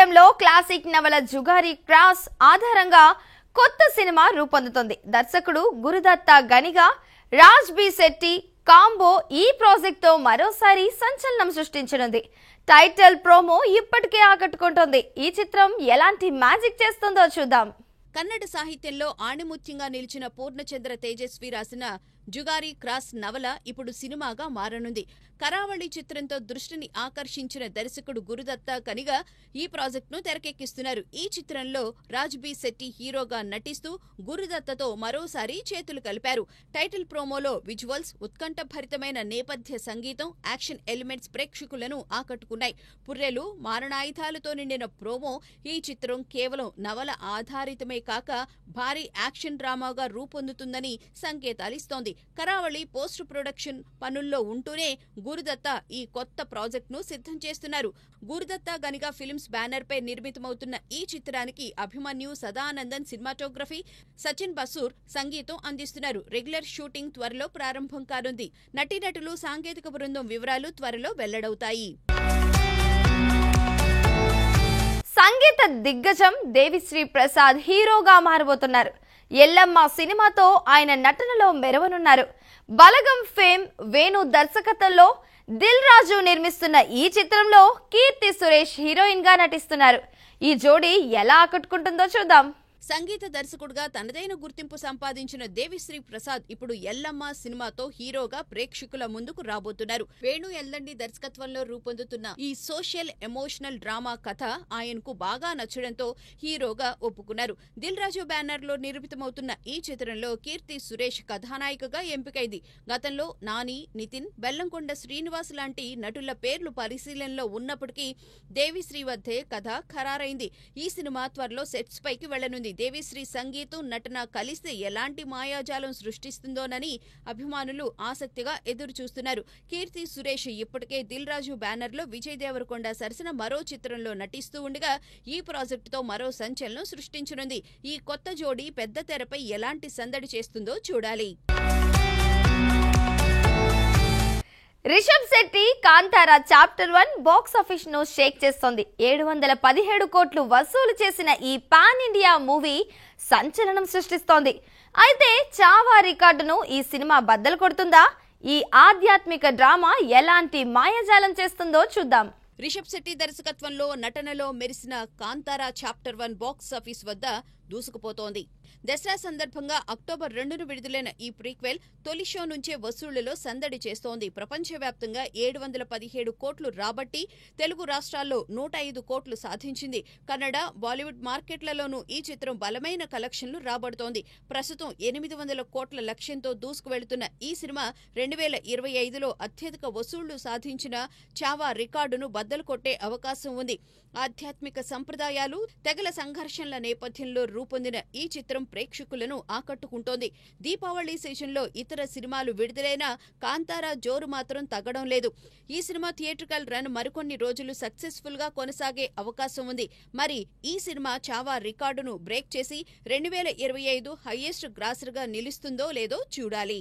సాహిత్యంలో క్లాసిక్ నవల జుగారి క్రాస్ ఆధారంగా కొత్త సినిమా రూపొందుతోంది. దర్శకుడు గురుదత్త గనిగా, రాజ్ బి శెట్టి కాంబో ఈ ప్రాజెక్ట్ తో మరోసారి సంచలనం సృష్టించనుంది. టైటిల్ ప్రోమో ఇప్పటికే ఆకట్టుకుంటోంది. ఈ చిత్రం ఎలాంటి మ్యాజిక్ చేస్తుందో చూద్దాం. కన్నడ సాహిత్యంలో ఆణిముత్యంగా నిలిచిన పూర్ణచంద్ర తేజస్వి రాసిన జుగారి క్రాస్ నవల ఇప్పుడు సినిమాగా మారనుంది. కరావళి చిత్రంతో దృష్టిని ఆకర్షించిన దర్శకుడు గురుదత్త కనిగా ఈ ప్రాజెక్టును తెరకెక్కిస్తున్నారు. ఈ చిత్రంలో రాజ్ బి శెట్టి హీరోగా నటిస్తూ గురుదత్తతో మరోసారి చేతులు కలిపారు. టైటిల్ ప్రోమోలో విజువల్స్, ఉత్కంఠభరితమైన నేపథ్య సంగీతం, యాక్షన్ ఎలిమెంట్స్ ప్రేక్షకులను ఆకట్టుకున్నాయి. పుర్రెలు, మారణాయుధాలతో నిండిన ప్రోమో ఈ చిత్రం కేవలం నవల ఆధారితమే కాక భారీ యాక్షన్ డ్రామాగా రూపొందుతుందని సంకేతాలిస్తోంది. కరావళి పోస్ట్ ప్రొడక్షన్ పనుల్లో ఉంటూనే గురుదత్త ఈ కొత్త ప్రాజెక్టును సిద్ధం చేస్తున్నారు. గురుదత్త గనిగా ఫిల్మ్స్ బ్యానర్ పై నిర్మితమవుతున్న ఈ చిత్రానికి అభిమన్యు సదానందన్ సినిమాటోగ్రఫీ, సచిన్ బసూర్ సంగీతం అందిస్తున్నారు. రెగ్యులర్ షూటింగ్ త్వరలో ప్రారంభం కానుంది. నటీనటులు, సాంకేతిక బృందం వివరాలు త్వరలో వెల్లడవుతాయి. సంగీత దిగ్గజం దేవిశ్రీ ప్రసాద్ హీరోగా మారబోతున్నారు. ఎల్లమ్మ సినిమాతో ఆయన నటనలో మెరవనున్నారు. బలగం ఫేమ్ వేణు దర్శకత్వంలో దిల్ రాజు నిర్మిస్తున్న ఈ చిత్రంలో కీర్తి సురేష్ హీరోయిన్ గా నటిస్తున్నారు. ఈ జోడీ ఎలా ఆకట్టుకుంటుందో చూద్దాం. సంగీత దర్శకుడుగా తనదైన గుర్తింపు సంపాదించిన దేవిశ్రీ ప్రసాద్ ఇప్పుడు ఎల్లమ్మ సినిమాతో హీరోగా ప్రేక్షకుల ముందుకు రాబోతున్నారు. వేణు ఎల్లండి దర్శకత్వంలో రూపొందుతున్న ఈ సోషల్ ఎమోషనల్ డ్రామా కథ ఆయనకు బాగా నచ్చడంతో హీరోగా ఒప్పుకున్నారు. దిల్ రాజు బ్యానర్ లో నిర్మితమవుతున్న ఈ చిత్రంలో కీర్తి సురేష్ కథానాయికగా ఎంపికైంది. గతంలో నాని, నితిన్, బెల్లంకొండ శ్రీనివాస్ లాంటి నటుల పేర్లు పరిశీలనలో ఉన్నప్పటికీ దేవిశ్రీ వద్దే కథ ఖరారైంది. ఈ సినిమా త్వరలో సెట్స్ పైకి వెళ్లనుంది. దేవిశ్రీ సంగీతం, నటన కలిస్తే ఎలాంటి మాయాజాలం సృష్టిస్తుందోనని అభిమానులు ఆసక్తిగా ఎదురు చూస్తున్నారు. కీర్తి సురేష్ ఇప్పటికే దిల్ రాజు బ్యానర్ లో విజయ్ దేవరకొండ సరసన మరో చిత్రంలో నటిస్తూ ఉండగా ఈ ప్రాజెక్టుతో మరో సంచలనం సృష్టించనుంది. ఈ కొత్త జోడీ పెద్ద తెరపై ఎలాంటి సందడి చేస్తుందో చూడాలి. Rishab Shetty Kantara chapter 1 box office ను షేక్ చేస్తోంది. 717 కోట్లు వసూలు చేసిన ఈ పాన్ ఇండియా మూవీ సంచలనం సృష్టిస్తోంది. అయితే చావా రికార్డును ఈ సినిమా బద్దలు కొడుతుందా? ఈ ఆధ్యాత్మిక డ్రామా ఎలాంటి మాయాజాలం చేస్తుందో చూద్దాం. రిషబ్ శెట్టి దర్శకత్వంలో నటనలో మెరిసిన కాంతారా చాప్టర్ 1 బాక్స్ ఆఫీస్ వద్ద దూసుకుపోతోంది. దసరా సందర్భంగా అక్టోబర్ 2న విడుదలైన ఈ ప్రీక్వెల్ తొలి షో నుంచే వసూళ్లలో సందడి చేస్తోంది. ప్రపంచవ్యాప్తంగా 717 కోట్లు రాబట్టి తెలుగు రాష్ట్రాల్లో 105 కోట్లు సాధించింది. కన్నడ, బాలీవుడ్ మార్కెట్లలోనూ ఈ చిత్రం బలమైన కలెక్షన్లు రాబడుతోంది. ప్రస్తుతం 800 కోట్ల లక్ష్యంతో దూసుకువెళుతున్న ఈ సినిమా 2025లో అత్యధిక వసూళ్లు సాధించిన చావా రికార్డును బద్దలు కొట్టే అవకాశం ఉంది. ఆధ్యాత్మిక సంప్రదాయాలు, తెగల సంఘర్షణల నేపథ్యంలో రూపొందిన ఈ చిత్రం ప్రేక్షకులను ఆకట్టుకుంటోంది. దీపావళి సీజన్లో ఇతర సినిమాలు విడుదలైనా కాంతారా జోరు మాత్రం తగ్గడం లేదు. ఈ సినిమా థియేట్రికల్ రన్ మరికొన్ని రోజులు సక్సెస్ఫుల్ గా కొనసాగే అవకాశం ఉంది. మరి ఈ సినిమా చావా రికార్డును బ్రేక్ చేసి 2025 హైయెస్ట్ గ్రాసర్ గా నిలుస్తుందో లేదో చూడాలి.